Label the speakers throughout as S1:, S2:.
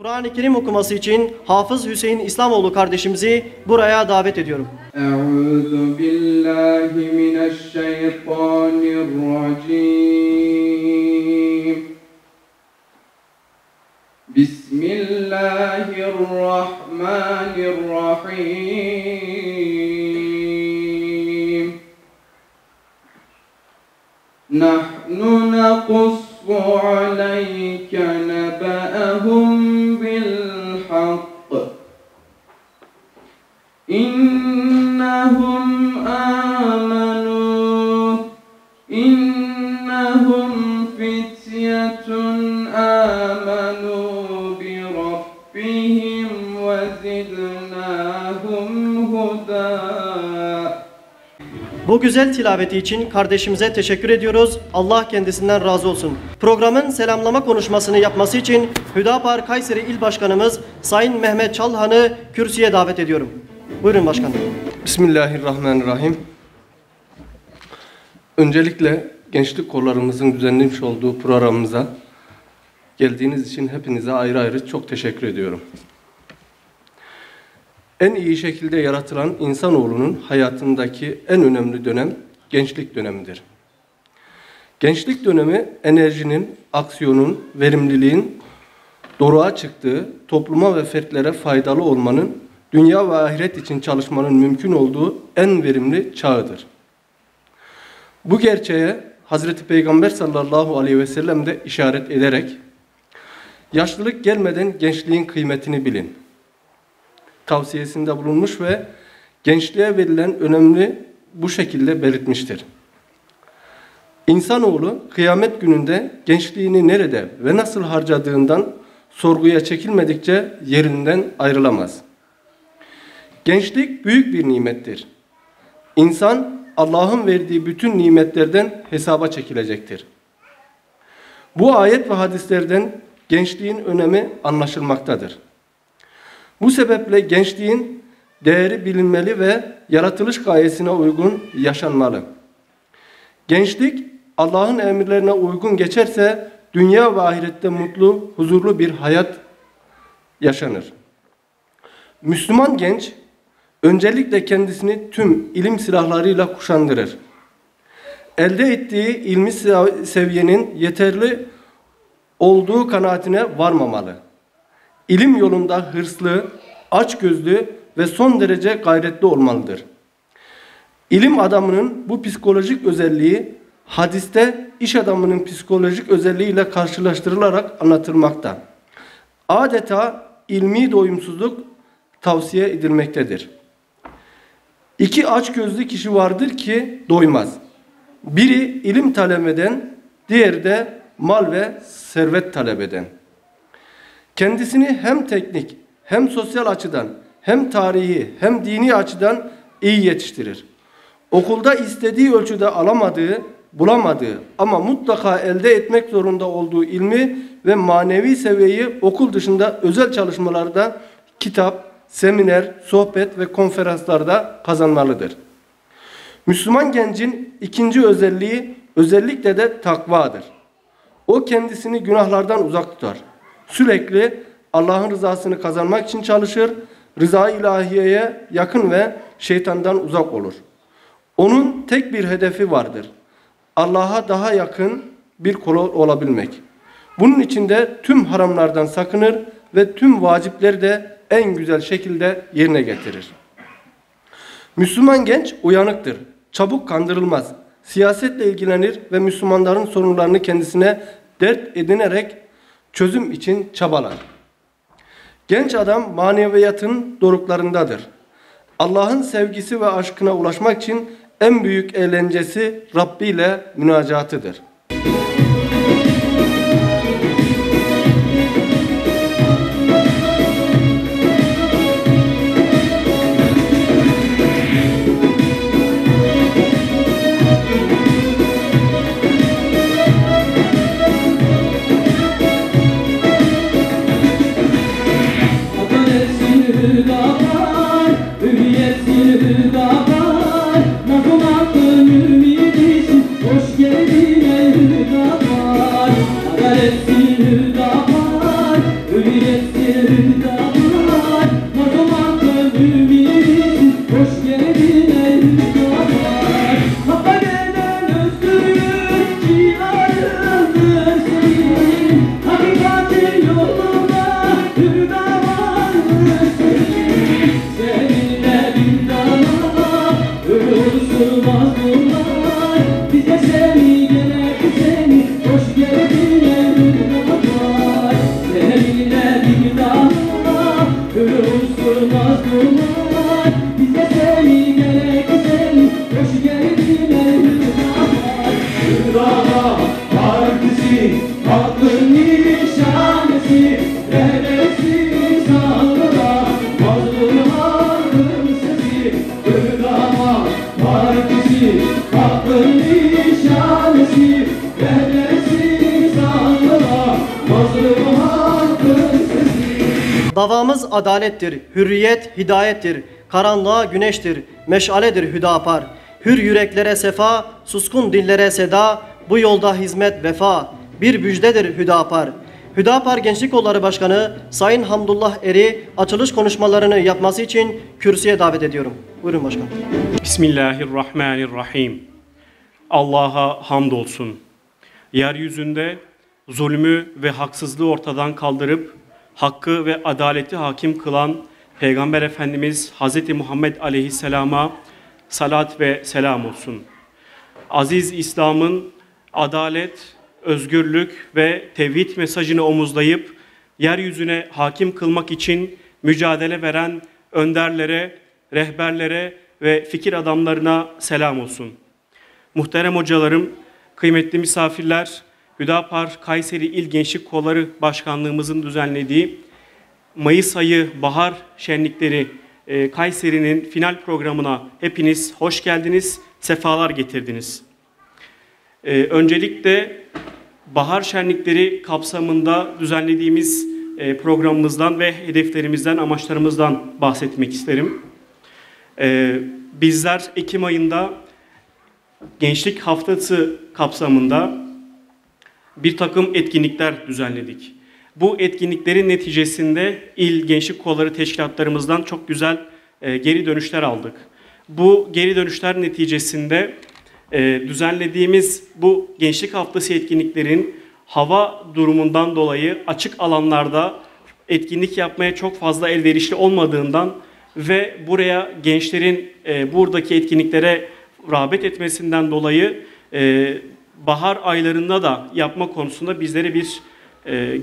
S1: Kur'an-ı Kerim okuması için Hafız Hüseyin İslamoğlu kardeşimizi buraya davet ediyorum.
S2: Euzu billahi mineşşeytanirracim. Bismillahirrahmanirrahim. Nahnu nakussu aleyke neba'ahum bilhak. İnnehum amanu. İnnehum fityetun amanu bi rabbihim ve zidnahum huda.
S1: Bu güzel tilaveti için kardeşimize teşekkür ediyoruz. Allah kendisinden razı olsun. Programın selamlama konuşmasını yapması için Hüdapar Kayseri İl Başkanımız Sayın Mehmet Çalhan'ı kürsüye davet ediyorum. Buyurun başkanım.
S3: Bismillahirrahmanirrahim. Öncelikle gençlik kollarımızın düzenlemiş olduğu programımıza geldiğiniz için hepinize ayrı ayrı çok teşekkür ediyorum. En iyi şekilde yaratılan insanoğlunun hayatındaki en önemli dönem gençlik dönemidir. Gençlik dönemi enerjinin, aksiyonun, verimliliğin doruğa çıktığı, topluma ve fertlere faydalı olmanın, dünya ve ahiret için çalışmanın mümkün olduğu en verimli çağıdır. Bu gerçeğe Hazreti Peygamber sallallahu aleyhi ve sellem de işaret ederek, yaşlılık gelmeden gençliğin kıymetini bilin tavsiyesinde bulunmuş ve gençliğe verilen önemli bu şekilde belirtmiştir. İnsanoğlu kıyamet gününde gençliğini nerede ve nasıl harcadığından sorguya çekilmedikçe yerinden ayrılamaz. Gençlik büyük bir nimettir. İnsan Allah'ın verdiği bütün nimetlerden hesaba çekilecektir. Bu ayet ve hadislerden gençliğin önemi anlaşılmaktadır. Bu sebeple gençliğin değeri bilinmeli ve yaratılış gayesine uygun yaşanmalı. Gençlik Allah'ın emirlerine uygun geçerse dünya ve ahirette mutlu, huzurlu bir hayat yaşanır. Müslüman genç öncelikle kendisini tüm ilim silahlarıyla kuşandırır. Elde ettiği ilmi seviyenin yeterli olduğu kanaatine varmamalı. İlim yolunda hırslı, açgözlü ve son derece gayretli olmalıdır. İlim adamının bu psikolojik özelliği hadiste iş adamının psikolojik özelliğiyle karşılaştırılarak anlatılmakta. Adeta ilmi doyumsuzluk tavsiye edilmektedir. İki açgözlü kişi vardır ki doymaz. Biri ilim talep eden, diğeri de mal ve servet talep eden. Kendisini hem teknik, hem sosyal açıdan, hem tarihi, hem dini açıdan iyi yetiştirir. Okulda istediği ölçüde alamadığı, bulamadığı ama mutlaka elde etmek zorunda olduğu ilmi ve manevi seviyeyi okul dışında özel çalışmalarda, kitap, seminer, sohbet ve konferanslarda kazanmalıdır. Müslüman gencin ikinci özelliği özellikle de takvadır. O kendisini günahlardan uzak tutar. Sürekli Allah'ın rızasını kazanmak için çalışır, rıza-i ilahiyeye yakın ve şeytandan uzak olur. Onun tek bir hedefi vardır. Allah'a daha yakın bir kul olabilmek. Bunun için de tüm haramlardan sakınır ve tüm vacipleri de en güzel şekilde yerine getirir. Müslüman genç uyanıktır, çabuk kandırılmaz, siyasetle ilgilenir ve Müslümanların sorunlarını kendisine dert edinerek çözüm için çabalar. Genç adam maneviyatın doruklarındadır. Allah'ın sevgisi ve aşkına ulaşmak için en büyük eğlencesi Rabbi ile münacatıdır.
S4: Hoş geldin ey hüdalar, Mazolan gönlümüz, hoş geldin ey hüdalar. Hakka gelen özgürlük civarındır senin, hakikatin yolunda hüdavardır senin. Seninle bir dağlar, ölürsün mazlumlar, bize seni gerek seni, hoş geldin ey hüdalar. Seninle bir dağlar, ölürsün mazlumlar, bize seni gerek seni, hoş geldin ey hüdalar. Hüdada partisi, hakkın nişanesi, rehbersin sandığa, mazlum halkın sesi. Hüdada partisi, hakkın nişanesi, rehbersin sandığa, mazlum halkın sesi.
S1: Davamız adalettir, hürriyet hidayettir, karanlığa güneştir, meşaledir Hüdapar. Hür yüreklere sefa, suskun dillere seda, bu yolda hizmet vefa, bir müjdedir Hüdapar. Hüdapar Gençlik Kolları Başkanı Sayın Hamdullah Eri açılış konuşmalarını yapması için kürsüye davet ediyorum. Buyurun başkanım.
S5: Bismillahirrahmanirrahim. Allah'a hamdolsun. Yeryüzünde zulmü ve haksızlığı ortadan kaldırıp hakkı ve adaleti hakim kılan Peygamber Efendimiz Hz. Muhammed Aleyhisselam'a salat ve selam olsun. Aziz İslam'ın adalet, özgürlük ve tevhid mesajını omuzlayıp yeryüzüne hakim kılmak için mücadele veren önderlere, rehberlere ve fikir adamlarına selam olsun. Muhterem hocalarım, kıymetli misafirler, Hüdapar Kayseri İl Gençlik Kolları Başkanlığımızın düzenlediği Mayıs ayı bahar şenlikleri Kayseri'nin final programına hepiniz hoş geldiniz, sefalar getirdiniz. Öncelikle bahar şenlikleri kapsamında düzenlediğimiz programımızdan ve hedeflerimizden, amaçlarımızdan bahsetmek isterim. Bizler Ekim ayında Gençlik Haftası kapsamında bir takım etkinlikler düzenledik. Bu etkinliklerin neticesinde İl Gençlik Kolları teşkilatlarımızdan çok güzel geri dönüşler aldık. Bu geri dönüşler neticesinde düzenlediğimiz bu Gençlik Haftası etkinliklerin hava durumundan dolayı açık alanlarda etkinlik yapmaya çok fazla elverişli olmadığından ve buraya gençlerin buradaki etkinliklere rağbet etmesinden dolayı bahar aylarında da yapma konusunda bizlere bir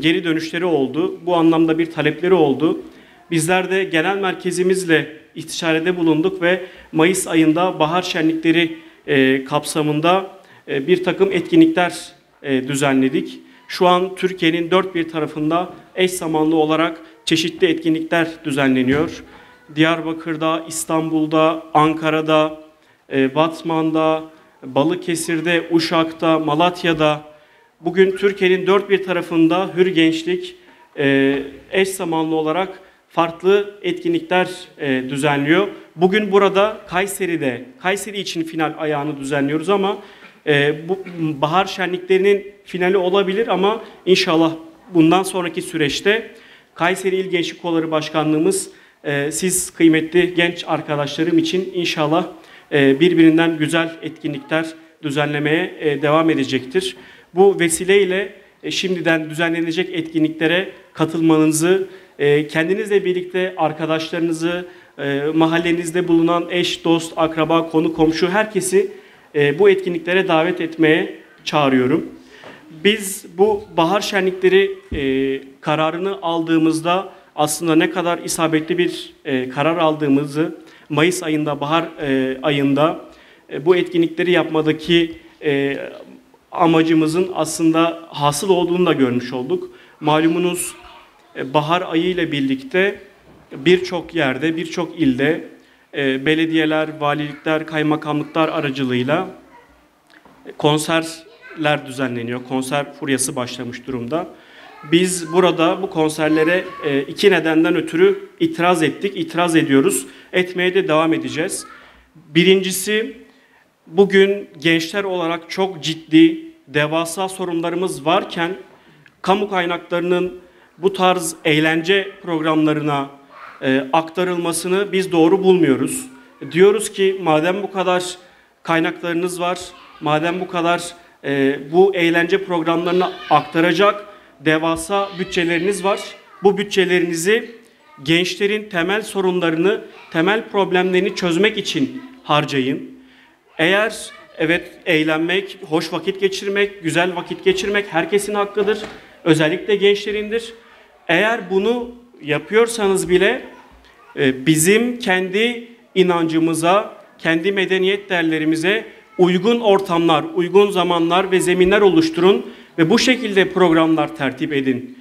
S5: geri dönüşleri oldu. Bu anlamda bir talepleri oldu. Bizler de genel merkezimizle istişarede bulunduk ve Mayıs ayında bahar şenlikleri kapsamında bir takım etkinlikler düzenledik. Şu an Türkiye'nin dört bir tarafında eş zamanlı olarak çeşitli etkinlikler düzenleniyor. Diyarbakır'da, İstanbul'da, Ankara'da, Batman'da, Balıkesir'de, Uşak'ta, Malatya'da, bugün Türkiye'nin dört bir tarafında Hür Gençlik eş zamanlı olarak farklı etkinlikler düzenliyor. Bugün burada Kayseri'de, Kayseri için final ayağını düzenliyoruz ama bu bahar şenliklerinin finali olabilir ama inşallah bundan sonraki süreçte Kayseri İl Gençlik Kolları Başkanlığımız siz kıymetli genç arkadaşlarım için inşallah birbirinden güzel etkinlikler düzenlemeye devam edecektir. Bu vesileyle şimdiden düzenlenecek etkinliklere katılmanızı, kendinizle birlikte arkadaşlarınızı, mahallenizde bulunan eş, dost, akraba, konu, komşu herkesi bu etkinliklere davet etmeye çağırıyorum. Biz bu bahar şenlikleri kararını aldığımızda aslında ne kadar isabetli bir karar aldığımızı Mayıs ayında, bahar ayında bu etkinlikleri yapmadaki amacımızın aslında hasıl olduğunu da görmüş olduk. Malumunuz bahar ayı ile birlikte birçok yerde, birçok ilde belediyeler, valilikler, kaymakamlıklar aracılığıyla konserler düzenleniyor. Konser furyası başlamış durumda. Biz burada bu konserlere iki nedenden ötürü itiraz ettik, itiraz ediyoruz. Etmeye de devam edeceğiz. Birincisi, bugün gençler olarak çok ciddi, devasa sorunlarımız varken kamu kaynaklarının bu tarz eğlence programlarına aktarılmasını biz doğru bulmuyoruz. Diyoruz ki madem bu kadar kaynaklarınız var, madem bu kadar bu eğlence programlarına aktaracak devasa bütçeleriniz var, bu bütçelerinizi gençlerin temel sorunlarını, temel problemlerini çözmek için harcayın. Eğer evet eğlenmek, hoş vakit geçirmek, güzel vakit geçirmek herkesin hakkıdır. Özellikle gençlerindir. Eğer bunu yapıyorsanız bile bizim kendi inancımıza, kendi medeniyet değerlerimize uygun ortamlar, uygun zamanlar ve zeminler oluşturun ve bu şekilde programlar tertip edin.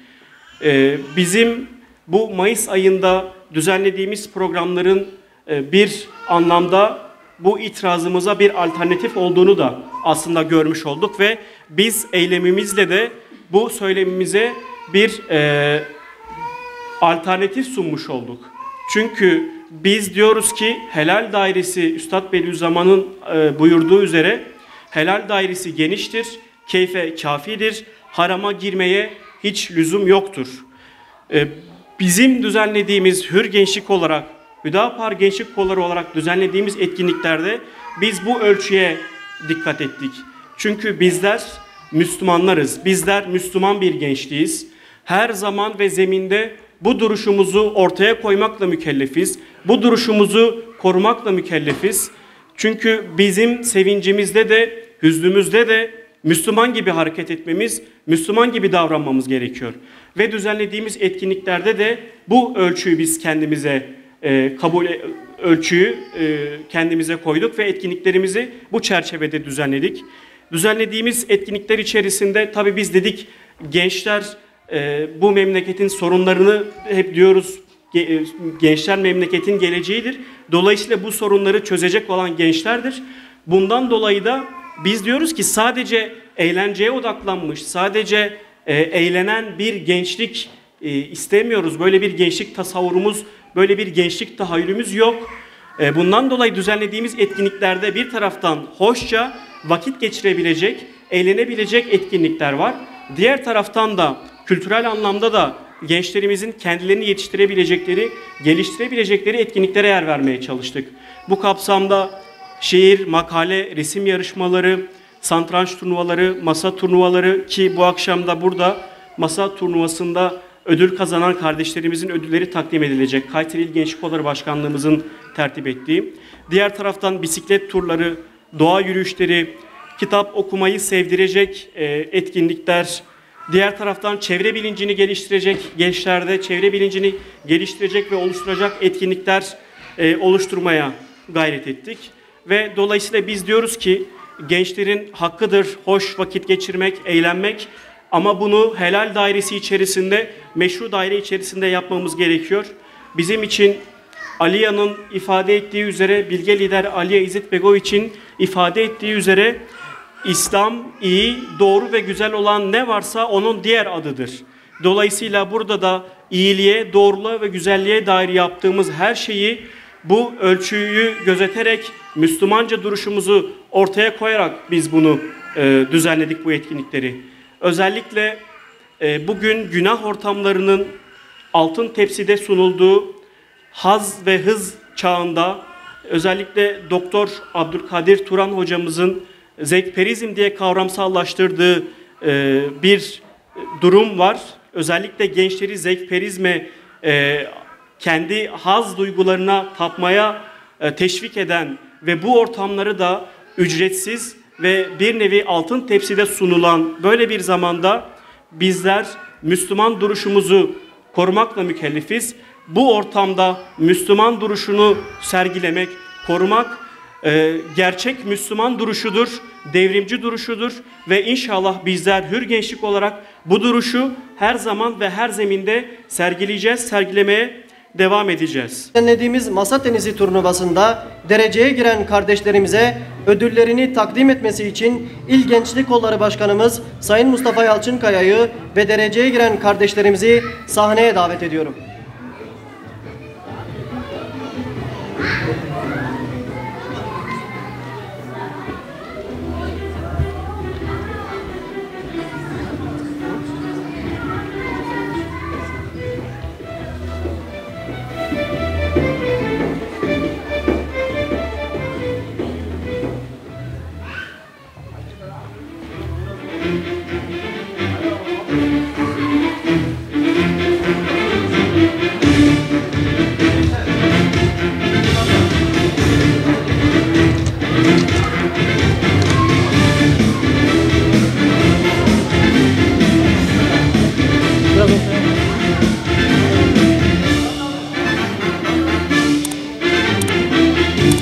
S5: Bizim bu Mayıs ayında düzenlediğimiz programların bir anlamda bu itirazımıza bir alternatif olduğunu da aslında görmüş olduk ve biz eylemimizle de bu söylemimize bir alternatif sunmuş olduk. Çünkü biz diyoruz ki helal dairesi, Üstad Bediüzzaman'ın buyurduğu üzere helal dairesi geniştir, keyfe kafidir, harama girmeye hiç lüzum yoktur. Bizim düzenlediğimiz Hür Gençlik olarak, Hüdapar Gençlik Kolları olarak düzenlediğimiz etkinliklerde biz bu ölçüye dikkat ettik. Çünkü bizler Müslümanlarız, bizler Müslüman bir gençliğiz. Her zaman ve zeminde bu duruşumuzu ortaya koymakla mükellefiz. Bu duruşumuzu korumakla mükellefiz. Çünkü bizim sevincimizde de, hüznümüzde de Müslüman gibi hareket etmemiz, Müslüman gibi davranmamız gerekiyor. Ve düzenlediğimiz etkinliklerde de bu ölçüyü biz kendimize kendimize koyduk ve etkinliklerimizi bu çerçevede düzenledik. Düzenlediğimiz etkinlikler içerisinde tabii biz dedik gençler bu memleketin sorunlarını hep diyoruz, gençler memleketin geleceğidir. Dolayısıyla bu sorunları çözecek olan gençlerdir. Bundan dolayı da biz diyoruz ki sadece eğlenceye odaklanmış, sadece eğlenen bir gençlik istemiyoruz. Böyle bir gençlik tasavvurumuz, böyle bir gençlik tahayyülümüz yok. Bundan dolayı düzenlediğimiz etkinliklerde bir taraftan hoşça vakit geçirebilecek, eğlenebilecek etkinlikler var. Diğer taraftan da kültürel anlamda da gençlerimizin kendilerini yetiştirebilecekleri, geliştirebilecekleri etkinliklere yer vermeye çalıştık. Bu kapsamda şiir, makale, resim yarışmaları, satranç turnuvaları, masa turnuvaları ki bu akşam da burada masa turnuvasında ödül kazanan kardeşlerimizin ödülleri takdim edilecek. Kayseri İl Gençlik Kolları Başkanlığımızın tertip ettiği. Diğer taraftan bisiklet turları, doğa yürüyüşleri, kitap okumayı sevdirecek etkinlikler, diğer taraftan çevre bilincini geliştirecek, gençlerde çevre bilincini geliştirecek ve oluşturacak etkinlikler oluşturmaya gayret ettik. Ve dolayısıyla biz diyoruz ki gençlerin hakkıdır hoş vakit geçirmek, eğlenmek ama bunu helal dairesi içerisinde, meşru daire içerisinde yapmamız gerekiyor. Bizim için Aliya'nın ifade ettiği üzere, bilge lider Aliya İzzet Begoviç'in ifade ettiği üzere İslam iyi, doğru ve güzel olan ne varsa onun diğer adıdır. Dolayısıyla burada da iyiliğe, doğruluğa ve güzelliğe dair yaptığımız her şeyi bu ölçüyü gözeterek Müslümanca duruşumuzu ortaya koyarak biz bunu düzenledik bu etkinlikleri. Özellikle bugün günah ortamlarının altın tepside sunulduğu haz ve hız çağında özellikle Doktor Abdülkadir Turan hocamızın zevkperizm diye kavramsallaştırdığı bir durum var. Özellikle gençleri zevkperizme kendi haz duygularına tapmaya teşvik eden ve bu ortamları da ücretsiz ve bir nevi altın tepside sunulan böyle bir zamanda bizler Müslüman duruşumuzu korumakla mükellefiz. Bu ortamda Müslüman duruşunu sergilemek, korumak gerçek Müslüman duruşudur, devrimci duruşudur ve inşallah bizler Hür Gençlik olarak bu duruşu her zaman ve her zeminde sergileyeceğiz, sergilemeye devam edeceğiz.
S1: Düzenlediğimiz masa tenisi turnuvasında dereceye giren kardeşlerimize ödüllerini takdim etmesi için İl Gençlik Kolları Başkanımız Sayın Mustafa Yalçınkaya'yı ve dereceye giren kardeşlerimizi sahneye davet ediyorum.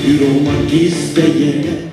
S6: Yürümek isteyene